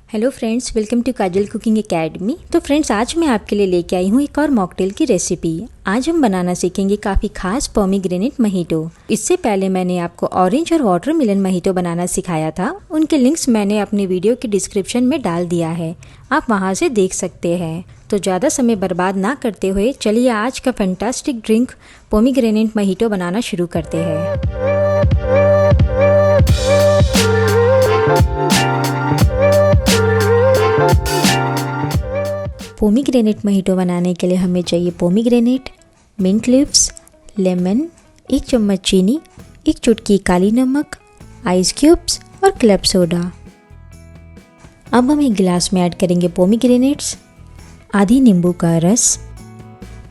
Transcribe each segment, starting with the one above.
Hello friends, welcome to Kajal cooking academy. तो friends, आज मैं आपके लिए लेके आई हूँ एक और मॉकटेल की रेसिपी। आज हम बनाना सीखेंगे काफ़ी खास पोमीग्रेनेट मोहितो। इससे पहले मैंने आपको ऑरेंज और वाटरमेलन मोहितो बनाना सिखाया था। उनके लिंक्स मैंने अपने वीडियो के डिस्क्रिप्शन में डाल दिया है, आप वहाँ से देख सकते हैं। तो ज़्यादा समय बर्बाद ना करते हुए चलिए आज का फैंटास्टिक ड्रिंक पोमीग्रेनेट मोहितो बनाना शुरू करते हैं। पोमीग्रेनेट मोहितो बनाने के लिए हमें चाहिए पोमीग्रेनेट, मिंट लीव्स, लेमन, 1 चम्मच चीनी, 1 चुटकी काली नमक, आइस क्यूब्स और क्लब सोडा। अब हम एक गिलास में ऐड करेंगे पोमीग्रेनेट्स, आधी नींबू का रस,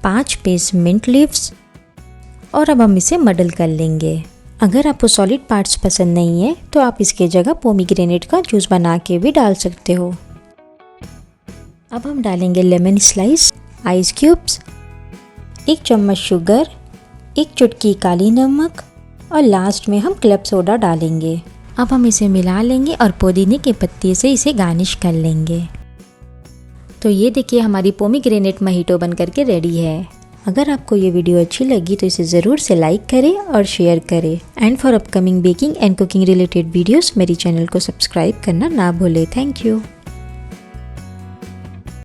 5 पीस मिंट लीव्स और अब हम इसे मडल कर लेंगे। अगर आपको सॉलिड पार्ट्स पसंद नहीं है तो आप इसके जगह पोमीग्रेनेट का जूस बना के भी डाल सकते हो। अब हम डालेंगे लेमन स्लाइस, आइस क्यूब्स, 1 चम्मच शुगर, 1 चुटकी काली नमक और लास्ट में हम क्लब सोडा डालेंगे। अब हम इसे मिला लेंगे और पुदीने के पत्ते से इसे गार्निश कर लेंगे। तो ये देखिए, हमारी पोमीग्रेनेट मोहितो बन करके रेडी है। अगर आपको ये वीडियो अच्छी लगी तो इसे ज़रूर से लाइक करें और शेयर करें। And for upcoming baking and cooking related videos मेरी चैनल को सब्सक्राइब करना ना भूलें। Thank you.